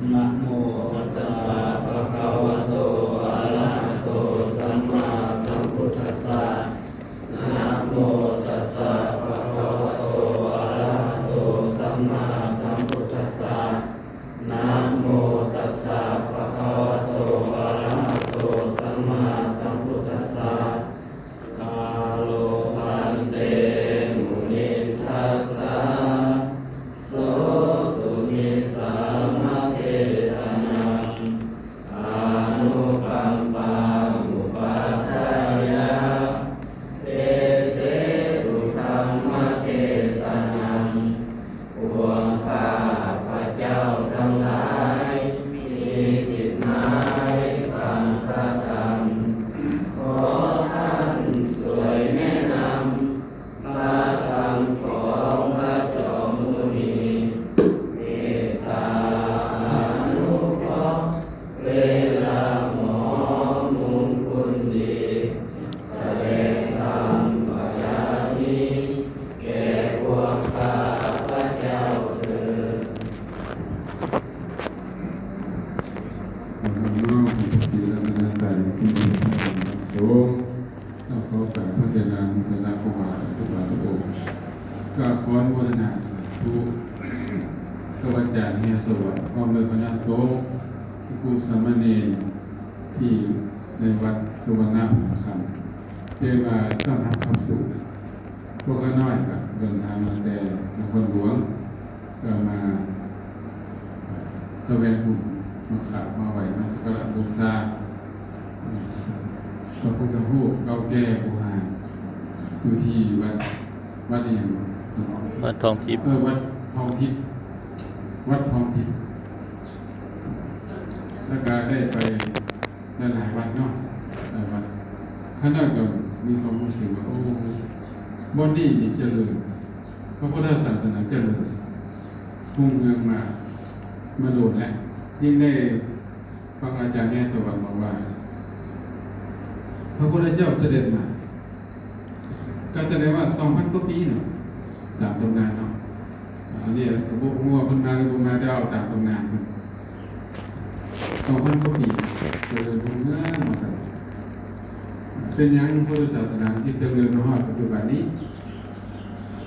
นะโมตัสสะภะคะวะโตอะระหะโตสัมมาสัมพุทธัสสะนะโมตัสสะภะคะวะโตอะระหะโตสัมมาสัมพุทธัสสะนะโมตัสสะภะคะวะโตอะระหะโตสัมมาสัมพุทธัสสะกาโลพันเตมุนินทัสสะโสตุนิสามะเทสนังอานุกัมปังอุปาทายะเตเสตุธัมมะเทสนังพวงข้าพระเจ้าทั้งหลายมีจิตหมายฟังพระธรรมขอท่านช่วยแนะนำพระธรรมของพระจอมมุนีเมตตาอนุเคราะห์เวลาหมอมุงคุณดีแสดงธรรมปัญญานี้แก่พวกข้าพระเจ้าเถิด น้อมศีลธรรมใจที่มีพระธรรมโสเราขอแผ่พระเจริญพระนาคมาทุกบาทองค์ก็ขออนุโมทนาสาธุขวัจจารย์เฮียสวัสดิ์พร้อมด้วยคณะสงฆ์ครูสามเณรที่ในวัดสุวรรณภูมิคำเรียกว่าต้อนรับความสุขพวกข้าน้อยกับเดินทางมาแต่นครหลวงก็มาแสวงบุญมาขับมาไหวมาสักการะบูชาพระพุทธรูปเก่าแก่โบราณอยู่ที่วัดเอง วัดทองทิพย์ วัดทองทิพย์วัดทองทิพย์แล้วก็ได้ไปหลายวัดเนาะหลายวัดท่านน่าจะมีความรู้สึกว่าโอ้บอนดี้นี่เจริญพระพุทธศาสนาเจริญรุ่งเรืองมาโดดแล้วยิ่งได้ฟังอาจารย์แง่สว่างบอกว่าพระพุทธเจ้าเสด็จมาก็แสดงว่า 2,000 กว่าปีเนาะตามตำนานเนาะอันนี้กระบุกงัวคนมาหรือคนมาจะเอาตามตำนานมัน2,000 กว่าปีเจริญรุ่งเรืองมากันเป็นยังพุทธศาสนาที่เจริญมาฮอดปัจจุบันนี้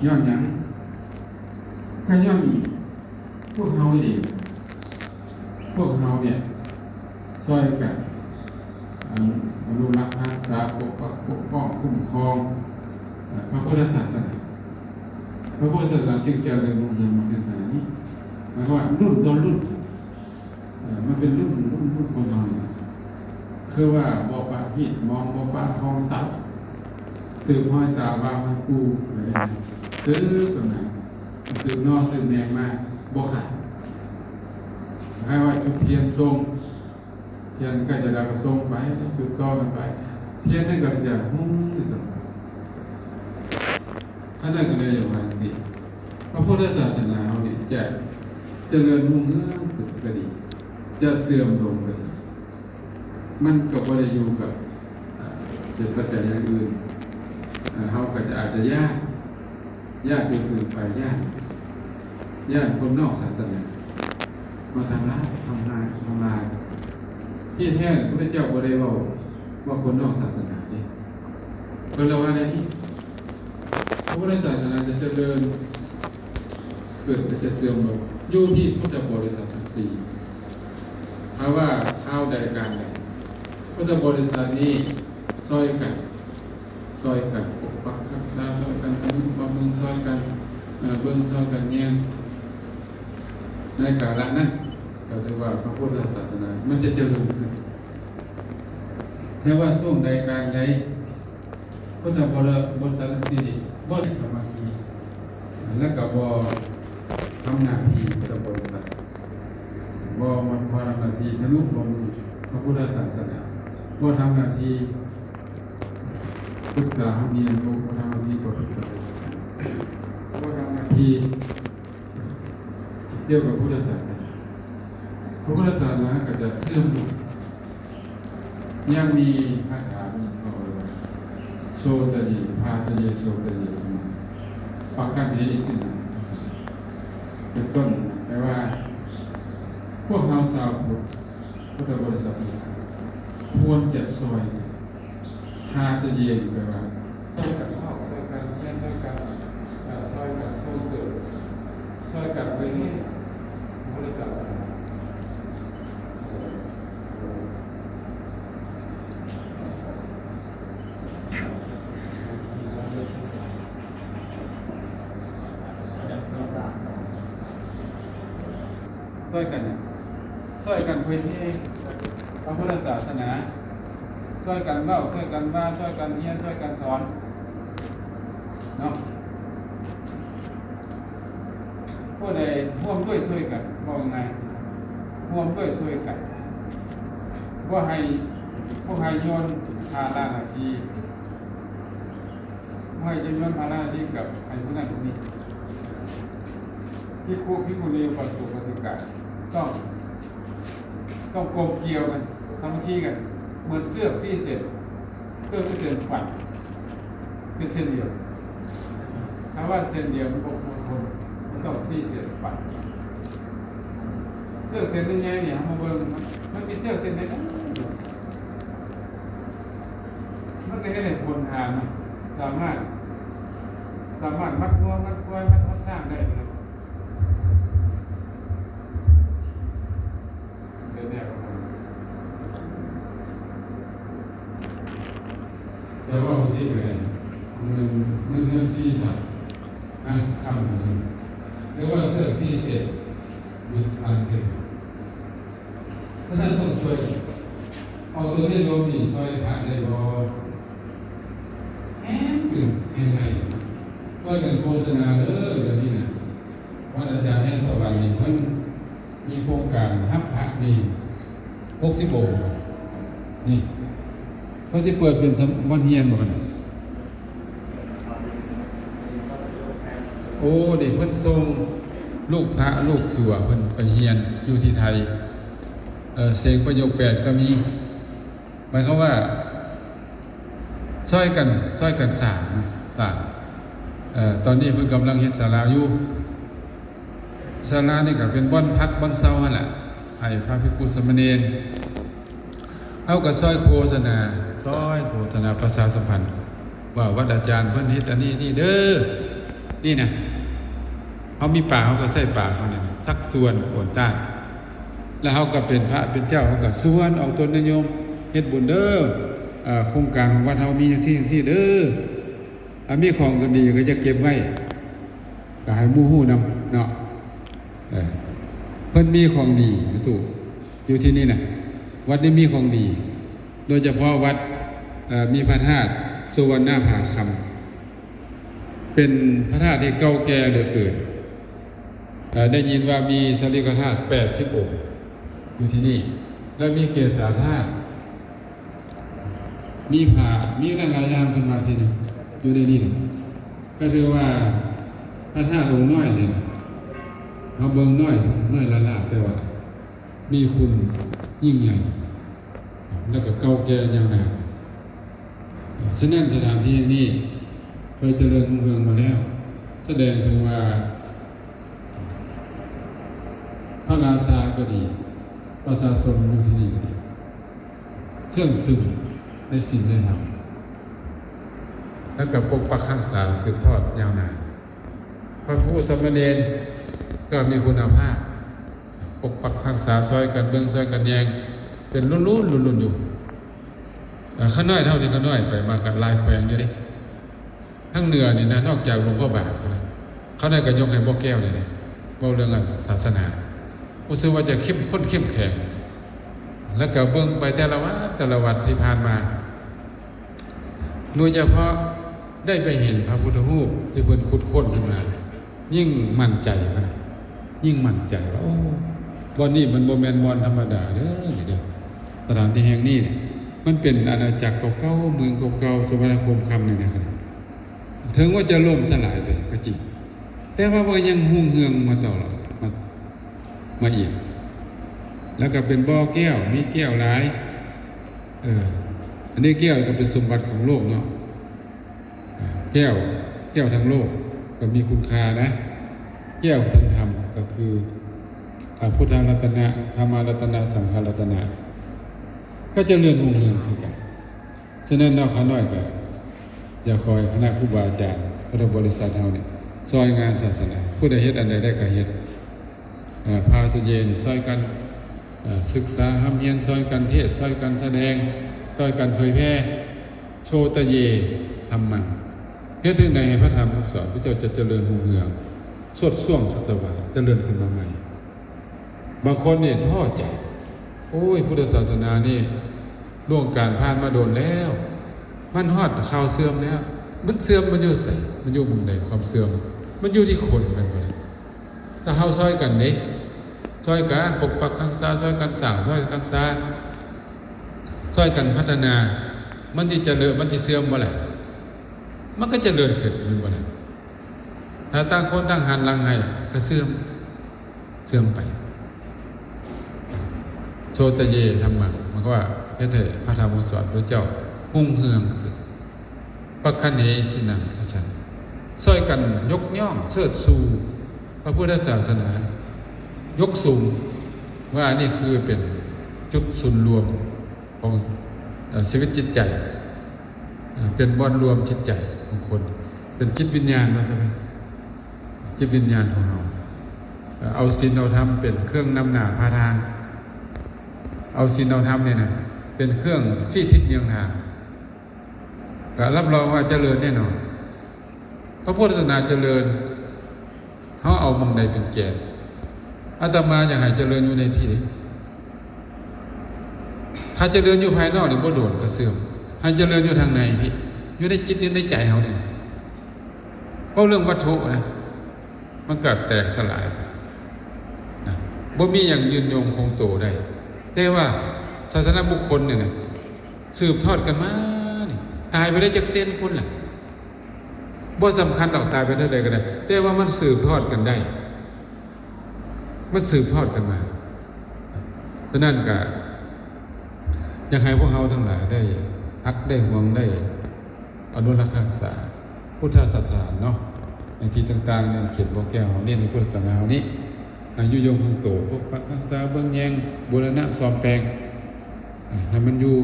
ย้อนยังก็ย้อนพวกเฮาเองพวกเราเนี่ยซอยกันอนุรักษ์รักษาปกป้องคุ้มครองพระพุทธศาสนาพระพุทธศาสนาจึงเจริญรุ่งเรืองมาถึงขนาดนี้หมายความว่ารุ่นต่อรุ่นมันเป็นรุ่นคนเราเนี่ยคือว่าบ่ปาหิดมองบ่ปาทองเสาสืบห้อยตาบางมันกูอะไรซื้อกันไหนสืบนอกสืบแนงมาบ่ขาดให้ว่าจุดเทียนทรงเทียนก็จะได้ก็ทรงไปจุดต่อกันไปเทียนนั่นก็จะหุ้มที่สุดท่านนั่นก็เลยอย่างไรสิพระพุทธศาสนาเนี่ยจะเจริญรุ่งเรืองขึ้นก็ดีจะเสื่อมลงก็ดีมันก็บ่ได้อยู่กับจะปัจจัยอย่างอื่นเขาก็จะอาจจะยากอื่นๆไปยากคนนอกศาสนามาทำลายที่แท้พระเจ้าบ่ได้ว่าคนนอกศาสนาเนี่ยคนละว่าในที่พระพุทธศาสนาจะเจริญเกิดจะเสื่อมลงอยู่ที่พุทธบริษัททั้งสี่ถ้าว่าข้าวใดการใดพุทธบริษัทนี้ซอยกันปกปักรักษาซอยกันทำบำรุงซอยกันเบิ่งซอยกันแย่งในกาลนั้นก็ถือว่าพระพุทธศาสนามันจะเจริญขึ้นไม่ว่าช่วงใดการใดพุทธบริษัทที่บ่สมาธิและก็บ่ทำหน้าที่พุทธบริษัทบ่มันพอทำหน้าที่ทะลุลงพระพุทธศาสนาบ่ทำหน้าที่ศึกษาเรียนรู้บ่ทำหน้าที่ปฏิบัติบ่ทำหน้าที่เกี่ยวกับพุทธศาสนาพระพุทธศาสนาก็จะเสื่อมลงยังมีคาถาโชตยิภาสเยโชตยิปักกันเหตุสินะเป็นต้นแปลว่า พวกเราชาวพุทธพุทธบริษัทควรจะซอยหาเสเย็นไปว่าซอยกันเข้าซอยกันแย่ซอยกันซอยกันส่งเสริมซอยกันไปนี่บริษัทช่วยกันช่วยกันเผยแพร่พระพุทธศาสนาช่วยกันเล่าช่วยกันว่าช่วยกันเรียนช่วยกันสอนเนาะผู้ใดร่วมด้วยช่วยกันมองไงร่วมด้วยช่วยกันว่าให้ผู้ให้โยนภาระหน้าที่ให้จะโยนภาระหน้าที่กับให้ผู้นั้นผู้นี้ที่ครูพิคุณีประสูประสิกาต้องกลมเกลียวกันทำที่กันเหมือนเสื้อซี่เสร็จเสื้อที่เส้นฝันเป็นเส้นเดียวถ้าว่าเส้นเดียวมันก็คนมันต้องซี่เสร็จฝันเสื้อเส้นยังไงเนี่ยมาเบิ่งมันมีเสื้อเส้นไหนนะมันก็ให้ได้ผลทางสามารถมัดงอมัดกล้วยมัดสร้างได้เลยแต่ว่าผมซีกันมันซีสัตว์นะคำหนึ่งเรียกว่าเสือกซีเสร็จมีอันเสร็จถ้าท่านต้องช่วยเอาตัวนี้ลงนี่ซอยผ่านได้บ่ยังไงช่วยกันโฆษณาเด้อเดี๋ยวนี้นะวัดอาจารย์แห่งสวรรค์นี่มันมีโครงการฮับพระนี่60 โบกนี่เขาจะเปิดเป็นวันเฮียนหมดโอ้เด็กเพิ่นส่งลูกพระลูกขัวเพิ่นไปเฮียนอยู่ที่ไทยเสกประโยค8ก็มีหมายความว่าช่วยกันสร้างตอนนี้เพิ่นกำลังเฮ็ดศาลาอยู่ศาลานี่ก็เป็นบ่อนพักบ่อนเซาหั่นแหละให้พระภิกษุสามเณรเอาก็ซอยโฆษณาประชาสัมพันธ์ว่าวัดอาจารย์เพิ่นเฮ็ดอันนี้นี่เด้อนี่นะเฮามีป่าเฮาก็ใส่ป่าเฮานี่สักส่วนโอนต้านแล้วเฮาก็เป็นพระเป็นเจ้าเฮาก็ส่วนออกตนนิยมเฮ็ดบุญเด้อโครงการของวัดเฮามีจังซี่เด้อถ้ามีของก็ดีก็จะเก็บไว้ก็ให้หมู่ฮู้นำเนาะเพิ่นมีของดีตู่อยู่ที่นี่น่ะวัดนี้มีของดีโดยเฉพาะวัดมีพระธาตุสุวรรณภาคำเป็นพระธาตุที่เก่าแก่เหลือเกินได้ยินว่ามีสรีระธาตุ80 องค์อยู่ที่นี่และมีเกศาธาตุมีผามีหลายอย่างเพิ่นว่าสิอยู่ในนี้ก็คือว่าพระธาตุองค์น้อยนี่เขาเบิ่งน้อยละแต่ว่ามีคุณยิ่งใหญ่แล้วก็เก่าแก่ยาวนานฉะนั้นสถานที่นี้เคยเจริญรุ่งเรืองมาแล้วแสดงถึงว่าพระราชาก็ดีประชาชนอยู่ที่นี่ก็ดีเครื่องซึมในสิ่งได้ทำแล้วก็ปกปักรักษาสืบทอดยาวนานพระผู้สามเณรก็มีคุณภาพปกปักรักษาซอยกันเบิ่งซอยกันแยงเป็นรุ่นอยู่ข้าน้อยเท่าที่ข้าน้อยไปมากับลายแขวงอยู่ดิทั้งเหนือนี่นะนอกจากหลวงพ่อบาทเขาได้ก็ยกให้บ่แก้วเลยเว้าเรื่องศาสนารู้สึกว่าจะเข้มแข็งแล้วก็เบิ่งไปแต่ละวัดที่ผ่านมาโดยเฉพาะได้ไปเห็นพระพุทธรูปที่เพิ่นขุดค้นขึ้นมายิ่งมั่นใจว่าโอ้บ่อนนี้มันบ่แม่นบ่อนธรรมดาเด้อสถานที่แห่งนี้มันเป็นอาณาจักรเก่าๆเมืองเก่าๆสวรรคมคำนี่นะครับถึงว่าจะล่มสลายไปก็จริงแต่ว่ายังหุ่งเฮืองมาตลอดมาอีกแล้วก็เป็นบ่อแก้วมีแก้วหลายอันนี้แก้วก็เป็นสมบัติของโลกเนาะแก้วทั้งโลกก็มีคุณค่านะแก้วทางธรรมก็คือ พุทธรัตนะธรรมรัตนะสังฆรัตนะก็จะเลื่อนรุ่งเรืองขึ้นกันฉะนั้นนอกข้าน้อยก็อย่าคอยคณะครูบาอาจารย์พุทธบริษัทเฮาเนี่ยซอยงานศาสนาผู้ใดเฮ็ดอันใดได้ก็เฮ็ดพาสเยนซอยกันศึกษาห้ามเฮียนซอยกันเทศซอยกันแสดงซอยกันเผยแพร่โชตเยธรรมังเฮ็ดถึงใดให้พระธรรมคำสอนพระเจ้าจะเจริญรุ่งเรืองสดส่วงสัจวาเจริญขึ้นมาใหม่บางคนเนี่ยท้อใจโอ้ยพุทธศาสนานี่ล่วงการผ่านมาโดนแล้วมันฮอดข่าวเสื่อมแล้วมันเสื่อมมันอยู่ไสมันอยู่มุมใดความเสื่อมมันอยู่ที่คนมันบ่ได้ถ้าเฮาซอยกันเด้ซอยกันปกปักรักษาซอยกันสร้างซอยกันสร้างซอยกันพัฒนามันสิเจริญมันสิเสื่อมบ่ล่ะมันก็เจริญขึ้นมันบ่ล่ะถ้าต่างคนต่างหันหลังให้ก็เสื่อมไปโชตเยธรรมังมันก็ว่าเฮ็ดให้พระธรรมสอนพระเจ้ารุ่งเรืองขึ้นปัคคะเนสินังอาจารย์ช่วยกันยกย่องเชิดชูพระพุทธศาสนายกสูงว่านี่คือเป็นจุดศูนย์รวมของชีวิตจิตใจเป็นบ่อนรวมจิตใจของคนเป็นจิตวิญญาณว่าใช่ไหมจิตวิญญาณของเราเอาศีลเอาธรรมเป็นเครื่องนำหน้าพาทางเอาศีลเอาธรรมเนี่ยนะเป็นเครื่องชี้ทิศเยืองทางก็รับรองว่าเจริญแน่นอนพระพุทธศาสนาเจริญเขาเอามองใดเป็นแกนอาตมาอยากให้เจริญอยู่ในที่นี้ถ้าเจริญอยู่ภายนอกเนี่ยบ่โดนก็เสื่อมให้เจริญอยู่ทางในพี่อยู่ในจิตอยู่ในใจเขาเนี่ยเพราะเรื่องวัตถุนะมันเกิดแตกสลายไปนะบ่มีอย่างยืนยงคงโตได้แต่ว่าศาสนาบุคคลเนี่ยนะสืบทอดกันมานี่ตายไปได้จากเส้นคนล่ะบ่สำคัญดอกตายไปเท่าใดก็ได้แต่ว่ามันสืบทอดกันได้มันสืบทอดกันมาฉะนั้นก็อยากให้พวกเราทั้งหลายได้ฮักได้หวงได้อนุรักษ์รักษาพุทธศาสนาเนาะในที่ต่างๆเนี่ยเขียนบอกแก้วนี่ในพุทธศาสนานี้อายุยงคงโตพวกรักษาเบื้องแยงบูรณะซ่อมแปลงให้มันอยู่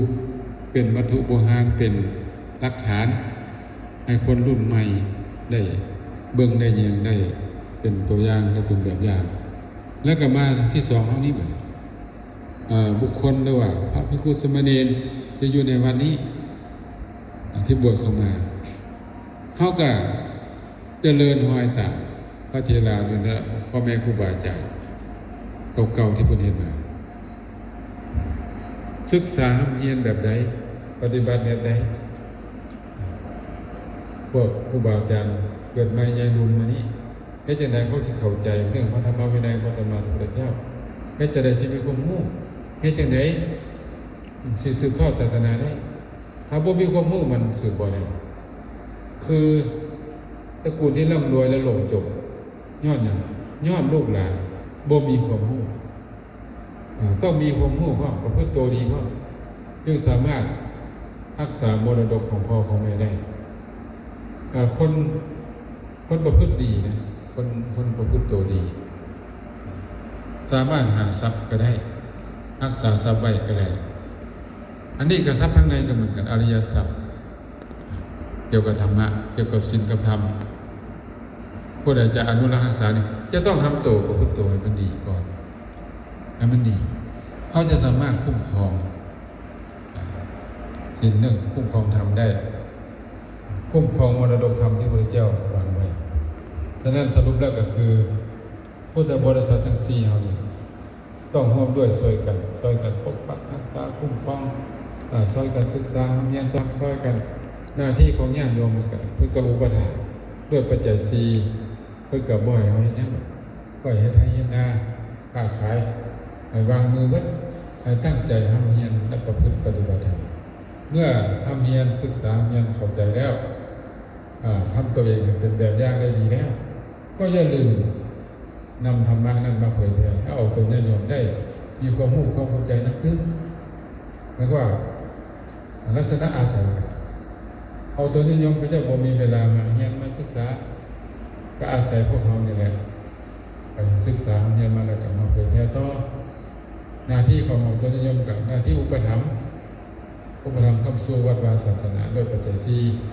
เป็นวัตถุโบราณเป็นหลักฐานให้คนรุ่นใหม่ได้เบิ่งได้แยงได้เป็นตัวอย่างได้เป็นแบบอย่างแล้วก็มาที่สองเท่านี้แบบบุคคลหรือว่าพระภิกษุสามเณรจะอยู่ในวันนี้ที่บวชเข้ามาเขาก็เจริญหอยตามพระเถระหรือพ่อแม่ครูบาอาจารย์เก่าๆที่เพิ่นเห็นมาศึกษาเรียนแบบใดปฏิบัติแบบใดพวกครูบาอาจารย์เกิดมาใหญ่รุ่นมานี้เฮ็ดจังได๋เขาสิเข้าใจเรื่องพระธรรมวินัยพระสัมมาสัมพุทธเจ้าเฮ็ดจังได๋สิมีความรู้เฮ็ดจังได๋สิสืบทอดศาสนาได้ถ้าบ่มีความรู้มันสืบบ่ได้คือตระกูลที่ร่ำรวยและหลงจบย้อนหยังย้อนลูกหลานบ่มีความรู้ต้องมีความรู้พร้อมประพฤติตัวดีพร้อมจึงสามารถรักษามรดกของพ่อของแม่ได้คนประพฤติดีนะคนประพฤติตัวดีสามารถหาทรัพย์ก็ได้รักษาทรัพย์ไว้ก็ได้อันนี้กับทรัพย์ทั้งในก็เหมือนกันอริยทรัพย์เกี่ยวกับธรรมะเกี่ยวกับศีลกับธรรมผู้ใดจะอนุรักษ์รักษาเนี่ยจะต้องทำตัวประพฤติตัวให้มันดีก่อนให้มันดีเขาจะสามารถคุ้มครองศีลเรื่องคุ้มครองธรรมได้คุ้มครองมรดกธรรมที่พระเจ้าวางไว้ฉะนั้นสรุปแล้วก็คือพุทธบริษัททั้งสี่เขานี่ต้องร่วมด้วยช่วยกันปกปักรักษาคุ้มครองช่วยกันศึกษาเรียนช่วยกันหน้าที่ของญาติโยมกันเพื่อกับอุปถัมภ์ด้วยปัจจัยสี่เพื่อกับบ่อยเขาเนี่ยบ่อยให้ไทยเฮ็ดนาค้าขายให้วางมือไว้ให้ตั้งใจทำเรียนและประพฤติปฏิบัติธรรมเมื่อทำเรียนศึกษาเรียนเข้าใจแล้วทำตัวเองเป็นแบบอย่างได้ดีแล้วก็อย่าลืมนำธรรมะนั้นมาเผยแผ่ให้เอาตัวญาติโยมได้มีความรู้ความเข้าใจนักถึงแล้วก็ลักษณะอาศัยเอาตัวญาติโยมเขาจะบ่มีเวลามาเรียนมาศึกษาก็อาศัยพวกเขานี่แหละ ไปศึกษาเรียนมาแล้วก็มาเผยแพร่ต่อหน้าที่ของหมอต้นนิยมกับหน้าที่อุปถัมภ์คำสู่วัดวาศาสนาโดยปัจจัย4